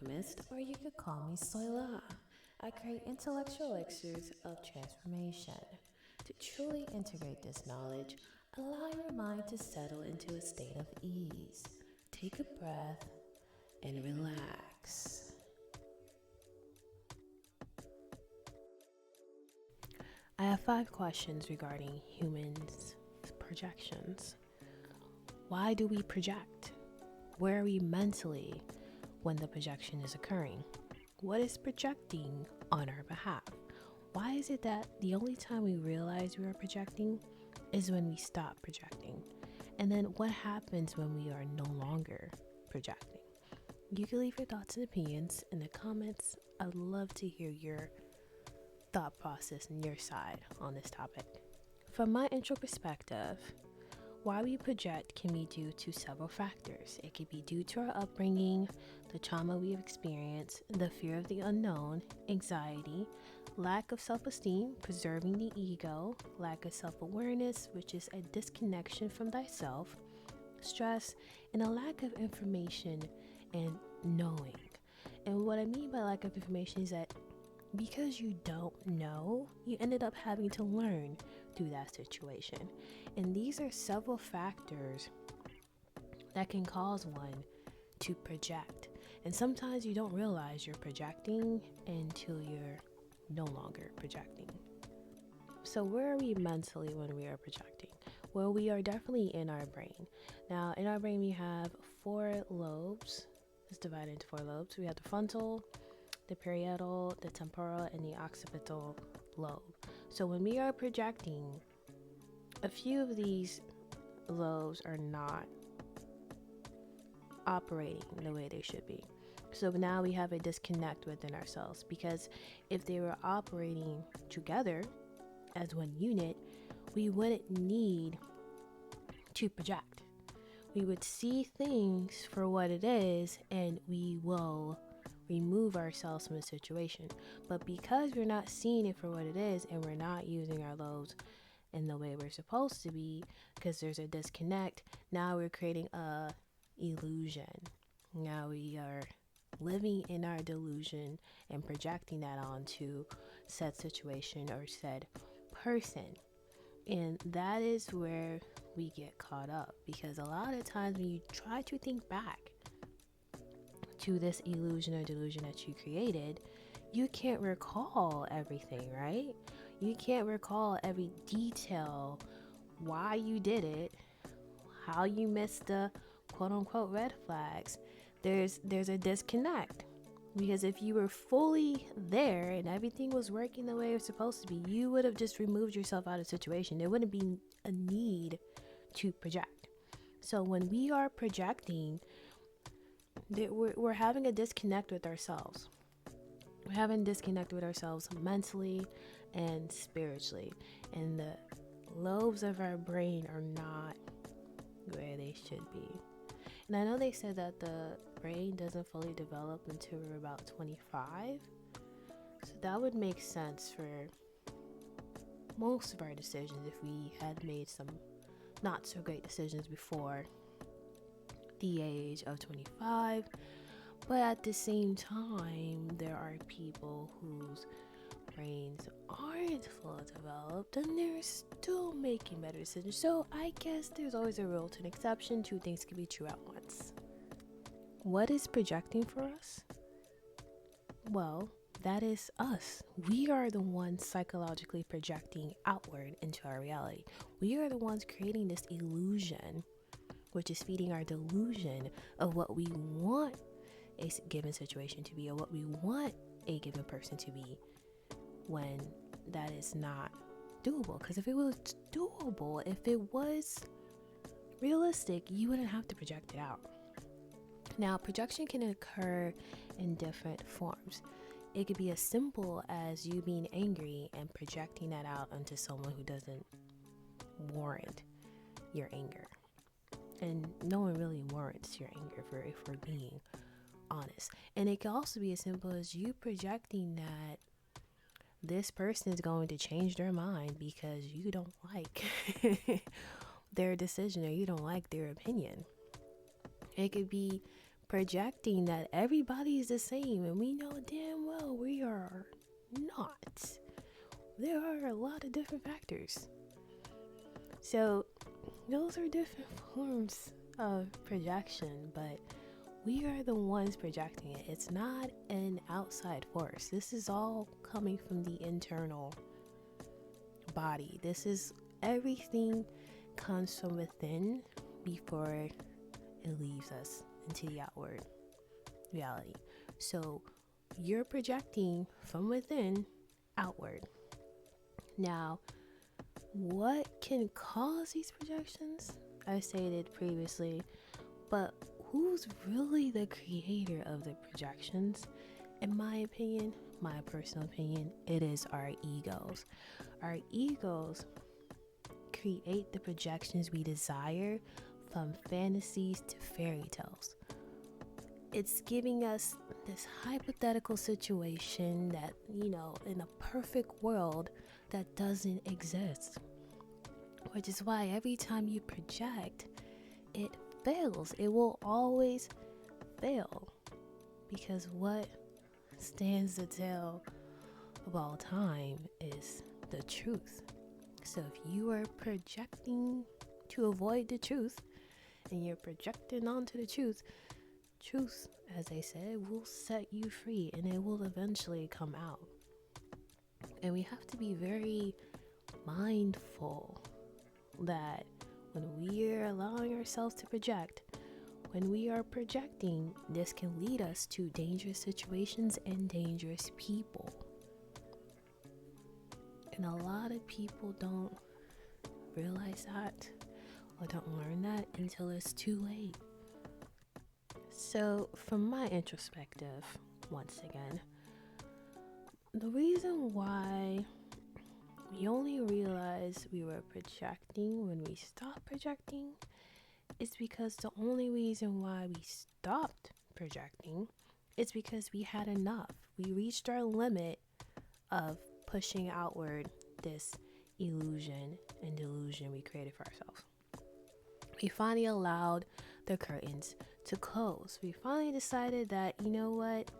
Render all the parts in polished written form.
alchemist, or you could call me Soila. I create intellectual elixirs of transformation. To truly integrate this knowledge, allow your mind to settle into a state of ease. Take a breath and relax. I have 5 questions regarding humans' projections. Why do we project? Where are we mentally when the projection is occurring? What is projecting on our behalf? Why is it that the only time we realize we are projecting is when we stop projecting? And then what happens when we are no longer projecting? You can leave your thoughts and opinions in the comments. I'd love to hear your thought process and your side on this topic. From my intro perspective, why we project can be due to several factors. It could be due to our upbringing, the trauma we have experienced, the fear of the unknown, anxiety, lack of self-esteem, preserving the ego, lack of self-awareness, which is a disconnection from thyself, stress, and a lack of information and knowing. And what I mean by lack of information is that because you don't know, you ended up having to learn through that situation. And these are several factors that can cause one to project. And sometimes you don't realize you're projecting until you're no longer projecting. So where are we mentally when we are projecting? Well, we are definitely in our brain. Now, in our brain, we have 4 lobes. It's divided into 4 lobes. We have the frontal, the parietal, the temporal, and the occipital lobe. So when we are projecting, a few of these lobes are not operating the way they should be. So now we have a disconnect within ourselves, because if they were operating together as one unit, we wouldn't need to project. We would see things for what it is, and we will remove ourselves from the situation. But because we're not seeing it for what it is, and we're not using our lobes in the way we're supposed to be, because there's a disconnect, now we're creating a illusion. Now we are living in our delusion and projecting that onto said situation or said person. And that is where we get caught up, because a lot of times when you try to think back to this illusion or delusion that you created, you can't recall everything, right? You can't recall every detail, why you did it, how you missed the quote unquote red flags. There's a disconnect, because if you were fully there and everything was working the way it was supposed to be, you would have just removed yourself out of the situation. There wouldn't be a need to project. So when we are projecting, we're having a disconnect with ourselves. We're having a disconnect with ourselves mentally and spiritually. And the lobes of our brain are not where they should be. And I know they said that the brain doesn't fully develop until we're about 25. So that would make sense for most of our decisions if we had made some not so great decisions before the age of 25. But at the same time, there are people whose brains aren't fully developed and they're still making better decisions. So I guess there's always a rule to an exception. 2 things can be true at once. What is projecting for us? Well, that is us. We are the ones psychologically projecting outward into our reality. We are the ones creating this illusion, which is feeding our delusion of what we want a given situation to be, or what we want a given person to be, when that is not doable. Because if it was doable, if it was realistic, you wouldn't have to project it out. Now, projection can occur in different forms. It could be as simple as you being angry and projecting that out onto someone who doesn't warrant your anger. And no one really warrants your anger, if we're being honest. And it can also be as simple as you projecting that this person is going to change their mind because you don't like their decision or you don't like their opinion. It could be projecting that everybody is the same, and we know damn well we are not. There are a lot of different factors. So those are different forms of projection, but we are the ones projecting it. It's not an outside force. This is all coming from the internal body. This is everything comes from within before it leaves us into the outward reality. So you're projecting from within outward. Now, what can cause these projections? I stated previously, but who's really the creator of the projections? In my opinion, my personal opinion, it is our egos. Our egos create the projections we desire, from fantasies to fairy tales. It's giving us this hypothetical situation that, in a perfect world that doesn't exist. Which is why every time you project, it fails. It will always fail. Because what stands the tale of all time is the truth. So if you are projecting to avoid the truth, and you're projecting onto the truth, as they said, will set you free, and it will eventually come out. And we have to be very mindful that when we are allowing ourselves to project, when we are projecting, this can lead us to dangerous situations and dangerous people. And a lot of people don't realize that, or don't learn that until it's too late. So, from my introspective, once again, the reason why we only realized we were projecting when we stopped projecting is because the only reason why we stopped projecting is because we had enough. We reached our limit of pushing outward this illusion and delusion we created for ourselves. We finally allowed the curtains to close. We finally decided that, you know what?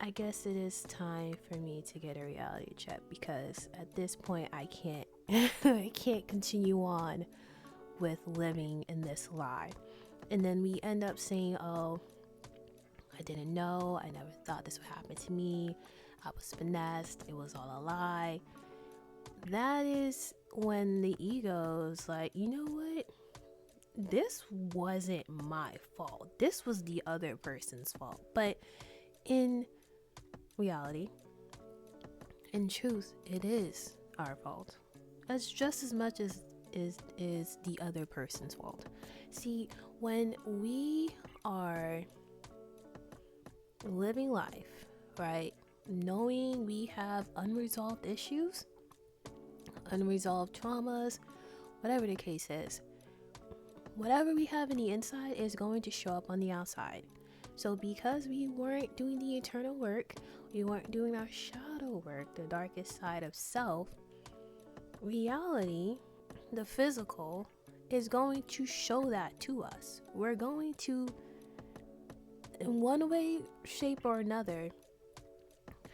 I guess it is time for me to get a reality check, because at this point I can't I can't continue on with living in this lie. And then we end up saying, oh, I didn't know, I never thought this would happen to me, I was finessed, it was all a lie. That is when the ego is like, you know what? This wasn't my fault. This was the other person's fault. But in reality, in truth, it is our fault. That's just as much as is the other person's fault. See, when we are living life, right, knowing we have unresolved issues, unresolved traumas, whatever the case is, whatever we have in the inside is going to show up on the outside. So because we weren't doing the internal work, we weren't doing our shadow work, the darkest side of self, reality, the physical, is going to show that to us. We're going to, in one way, shape, or another,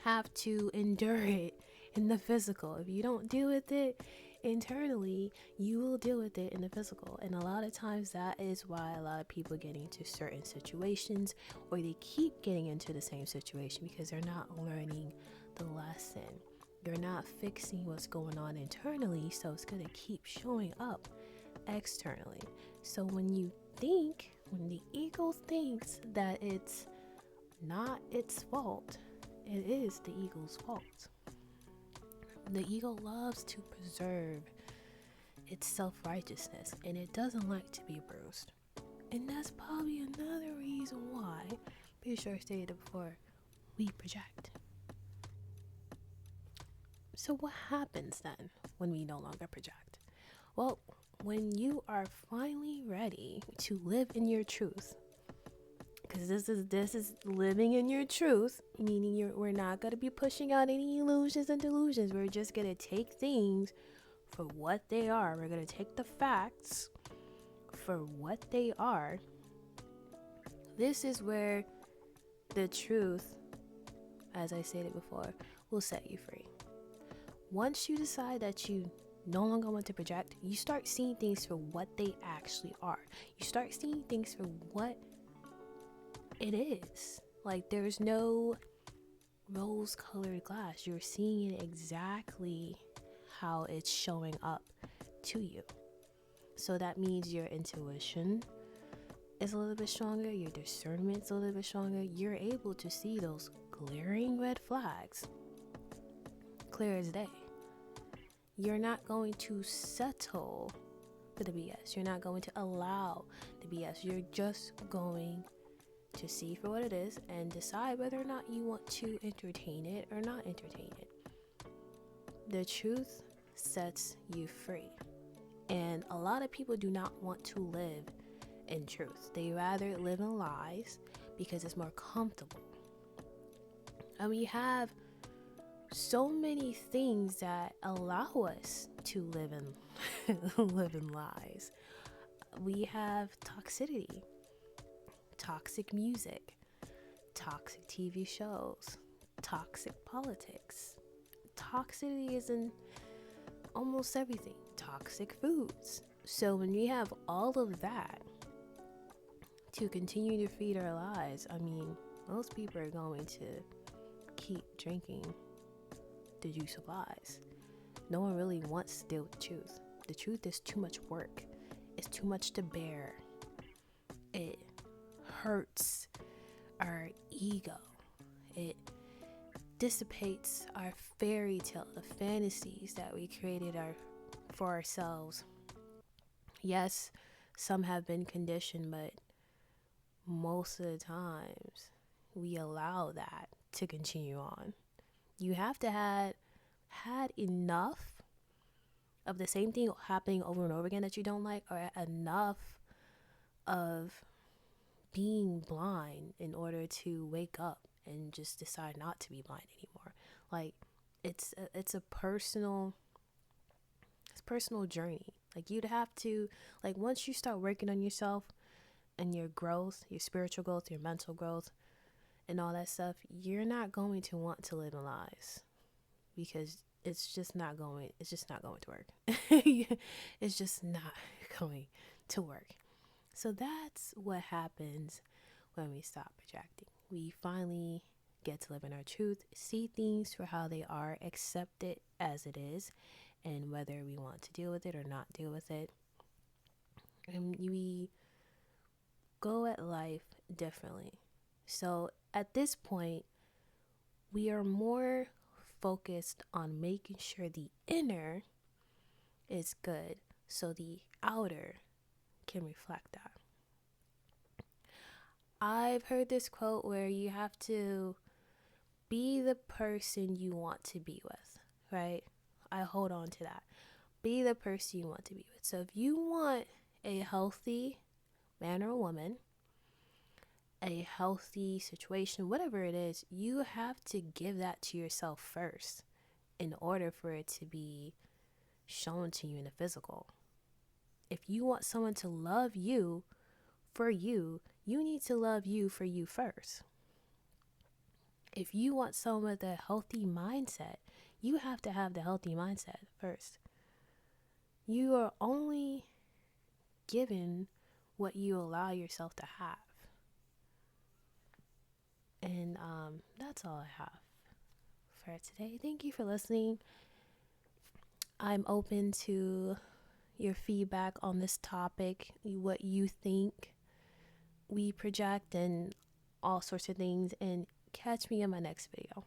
have to endure it in the physical. If you don't deal with it internally, you will deal with it in the physical. And a lot of times that is why a lot of people get into certain situations, or they keep getting into the same situation, because they're not learning the lesson. They're not fixing what's going on internally, so it's going to keep showing up externally. So when the ego thinks that it's not its fault, it is the ego's fault. The ego loves to preserve its self-righteousness, and it doesn't like to be bruised. And that's probably another reason why, pretty sure I stated it before, we project. So what happens then when we no longer project? Well, when you are finally ready to live in your truth, because this is living in your truth, meaning we're not going to be pushing out any illusions and delusions. We're just going to take things for what they are. We're going to take the facts for what they are. This is where the truth, as I stated before, will set you free. Once you decide that you no longer want to project, you start seeing things for what they actually are. You start seeing things for what it is. Like, there's no rose-colored glass. You're seeing it exactly how it's showing up to you. So that means your intuition is a little bit stronger, your discernment's a little bit stronger. You're able to see those glaring red flags clear as day. You're not going to settle for the BS. You're not going to allow the BS. You're just going to see for what it is and decide whether or not you want to entertain it or not entertain it. The truth sets you free. And a lot of people do not want to live in truth. They rather live in lies because it's more comfortable. And we have so many things that allow us to live in lies. We have toxicity, toxic music, toxic TV shows, toxic politics. Toxicity is in almost everything. Toxic foods. So when we have all of that to continue to feed our lives, I mean, most people are going to keep drinking the juice of lies. No one really wants to deal with the truth. The truth is too much work. It's too much to bear. It hurts our ego. It dissipates our fairy tale, the fantasies that we created for ourselves. Yes, some have been conditioned, but most of the times we allow that to continue on. You have to have had enough of the same thing happening over and over again that you don't like, or enough of being blind in order to wake up and just decide not to be blind anymore. Like, it's a personal journey. Like, you'd have to, like, once you start working on yourself and your growth, your spiritual growth, your mental growth, and all that stuff, you're not going to want to live in lies, because it's just not going to work. It's just not going to work. So that's what happens when we stop projecting. We finally get to live in our truth, see things for how they are, accept it as it is, and whether we want to deal with it or not deal with it. And we go at life differently. So at this point, we are more focused on making sure the inner is good so the outer can reflect that. I've heard this quote where you have to be the person you want to be with, right? I hold on to that. Be the person you want to be with. So if you want a healthy man or woman, a healthy situation, whatever it is, you have to give that to yourself first in order for it to be shown to you in the physical. If you want someone to love you for you, you need to love you for you first. If you want someone with a healthy mindset, you have to have the healthy mindset first. You are only given what you allow yourself to have. And that's all I have for today. Thank you for listening. I'm open to your feedback on this topic, what you think we project, and all sorts of things. And catch me in my next video.